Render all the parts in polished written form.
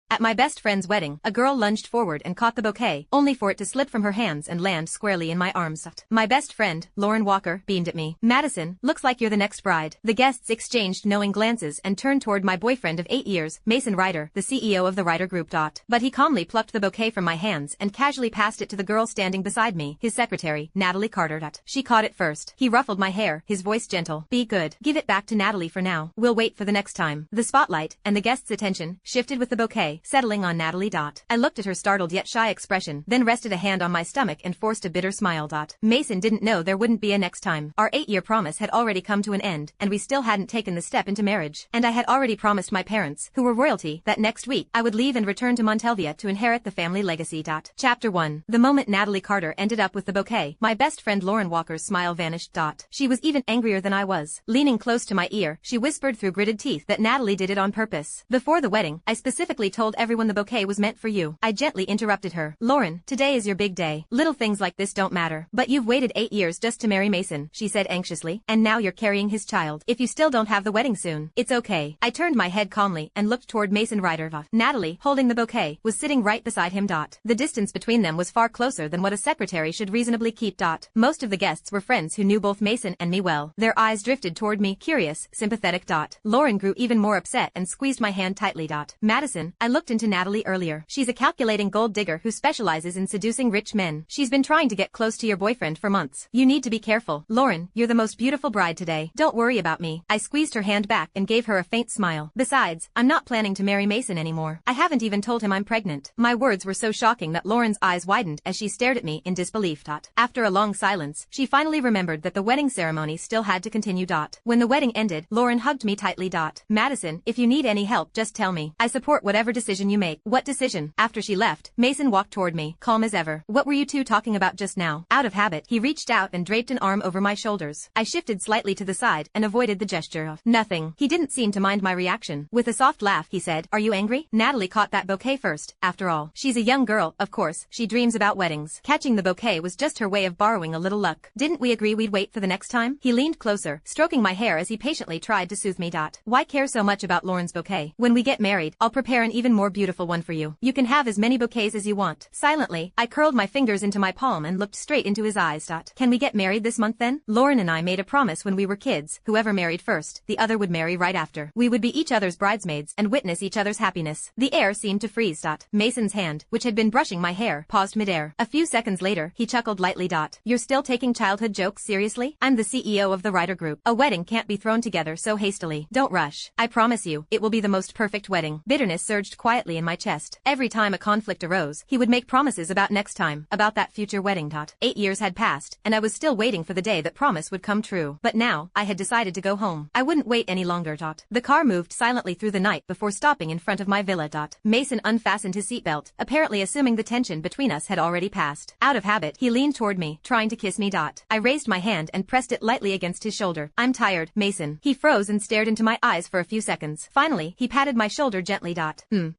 At my best friend's wedding, a girl lunged forward and caught the bouquet, only for it to slip from her hands and land squarely in my arms. My best friend, Lauren Walker, beamed at me. Madison, looks like you're the next bride. The guests exchanged knowing glances and turned toward my boyfriend of 8 years, Mason Ryder, the CEO of the Ryder Group. But he calmly plucked the bouquet from my hands and casually passed it to the girl standing beside me, his secretary, Natalie Carter. She caught it first. He ruffled my hair, his voice gentle. Be good. Give it back to Natalie for now. We'll wait for the next time. The spotlight, and the guests' attention, shifted with the bouquet, settling on Natalie. I looked at her startled yet shy expression, then rested a hand on my stomach and forced a bitter smile. Mason didn't know there wouldn't be a next time. Our 8-year promise had already come to an end, and we still hadn't taken the step into marriage. And I had already promised my parents, who were royalty, that next week I would leave and return to Montelvia to inherit the family legacy. Chapter 1. The moment Natalie Carter ended up with the bouquet, my best friend Lauren Walker's smile vanished. She was even angrier than I was. Leaning close to my ear, she whispered through gritted teeth that Natalie did it on purpose. Before the wedding, I specifically told everyone the bouquet was meant for you. I gently interrupted her. Lauren, today is your big day. Little things like this don't matter. But you've waited 8 years just to marry Mason, she said anxiously, and now you're carrying his child. If you still don't have the wedding soon, it's okay. I turned my head calmly and looked toward Mason Ryder. Natalie, holding the bouquet, was sitting right beside him. The distance between them was far closer than what a secretary should reasonably keep. Most of the guests were friends who knew both Mason and me well. Their eyes drifted toward me, curious, sympathetic. Lauren grew even more upset and squeezed my hand tightly. Madison, I looked into Natalie earlier. She's a calculating gold digger who specializes in seducing rich men. She's been trying to get close to your boyfriend for months. You need to be careful. Lauren, you're the most beautiful bride today. Don't worry about me. I squeezed her hand back and gave her a faint smile. Besides, I'm not planning to marry Mason anymore. I haven't even told him I'm pregnant. My words were so shocking that Lauren's eyes widened as she stared at me in disbelief. After a long silence, she finally remembered that the wedding ceremony still had to continue. When the wedding ended, Lauren hugged me tightly. Madison, if you need any help, just tell me. I support whatever decision you make. What decision? After she left, Mason walked toward me, calm as ever. What were you two talking about just now? Out of habit, he reached out and draped an arm over my shoulders. I shifted slightly to the side and avoided the gesture of nothing. He didn't seem to mind my reaction. With a soft laugh, he said, are you angry? Natalie caught that bouquet first. After all, she's a young girl, of course. She dreams about weddings. Catching the bouquet was just her way of borrowing a little luck. Didn't we agree we'd wait for the next time? He leaned closer, stroking my hair as he patiently tried to soothe me. Why care so much about Lauren's bouquet? When we get married, I'll prepare an even more beautiful one for you. You can have as many bouquets as you want. Silently, I curled my fingers into my palm and looked straight into his eyes. Can we get married this month then? Lauren and I made a promise when we were kids. Whoever married first, the other would marry right after. We would be each other's bridesmaids and witness each other's happiness. The air seemed to freeze. Mason's hand, which had been brushing my hair, paused midair. A few seconds later, he chuckled lightly. You're still taking childhood jokes seriously? I'm the CEO of the Ryder Group. A wedding can't be thrown together so hastily. Don't rush. I promise you, it will be the most perfect wedding. Bitterness surged quietly in my chest. Every time a conflict arose, he would make promises about next time, about that future wedding. 8 years had passed, and I was still waiting for the day that promise would come true. But now, I had decided to go home. I wouldn't wait any longer. The car moved silently through the night before stopping in front of my villa. Mason unfastened his seatbelt, apparently assuming the tension between us had already passed. Out of habit, he leaned toward me, trying to kiss me. I raised my hand and pressed it lightly against his shoulder. I'm tired, Mason. He froze and stared into my eyes for a few seconds. Finally, he patted my shoulder gently.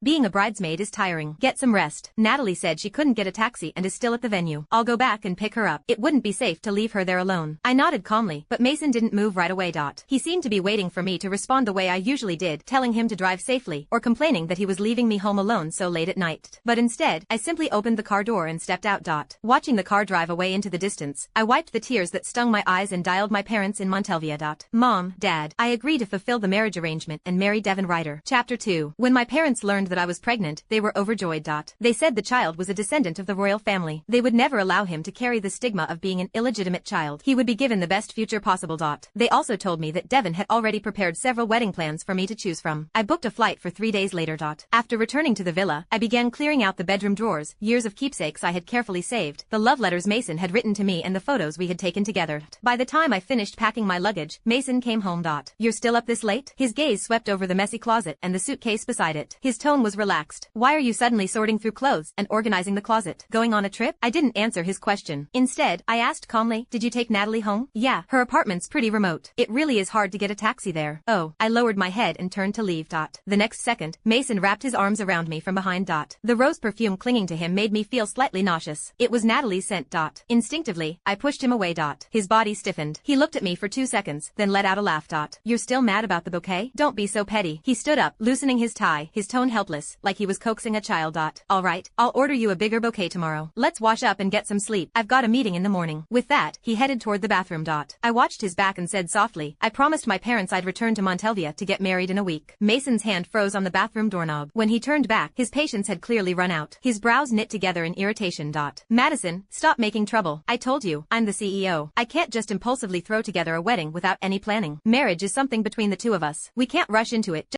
Being a bridesmaid is tiring. Get some rest. Natalie said she couldn't get a taxi and is still at the venue. I'll go back and pick her up. It wouldn't be safe to leave her there alone. I nodded calmly, but Mason didn't move right away. He seemed to be waiting for me to respond the way I usually did, telling him to drive safely, or complaining that he was leaving me home alone so late at night. But instead, I simply opened the car door and stepped out. Watching the car drive away into the distance, I wiped the tears that stung my eyes and dialed my parents in Montelvia. Mom, Dad, I agreed to fulfill the marriage arrangement and marry Devin Ryder. Chapter 2. When my parents learned that I was pregnant, they were overjoyed. They said the child was a descendant of the royal family. They would never allow him to carry the stigma of being an illegitimate child. He would be given the best future possible. They also told me that Devin had already prepared several wedding plans for me to choose from. I booked a flight for 3 days later. After returning to the villa, I began clearing out the bedroom drawers, years of keepsakes I had carefully saved, the love letters Mason had written to me and the photos we had taken together. By the time I finished packing my luggage, Mason came home. You're still up this late? His gaze swept over the messy closet and the suitcase beside it. His tone was relaxed. Why are you suddenly sorting through clothes and organizing the closet? Going on a trip? I didn't answer his question. Instead, I asked calmly, did you take Natalie home? Yeah, her apartment's pretty remote. It really is hard to get a taxi there. Oh, I lowered my head and turned to leave. The next second, Mason wrapped his arms around me from behind. The rose perfume clinging to him made me feel slightly nauseous. It was Natalie's scent. Instinctively, I pushed him away. His body stiffened. He looked at me for 2 seconds, then let out a laugh. You're still mad about the bouquet? Don't be so petty. He stood up, loosening his tie, his tone held helpless, like he was coaxing a child. Alright, I'll order you a bigger bouquet tomorrow. Let's wash up and get some sleep. I've got a meeting in the morning. With that, he headed toward the bathroom. I watched his back and said softly, I promised my parents I'd return to Montelvia to get married in a week. Mason's hand froze on the bathroom doorknob. When he turned back, his patience had clearly run out. His brows knit together in irritation. Madison, stop making trouble. I told you, I'm the CEO. I can't just impulsively throw together a wedding without any planning. Marriage is something between the two of us. We can't rush into it.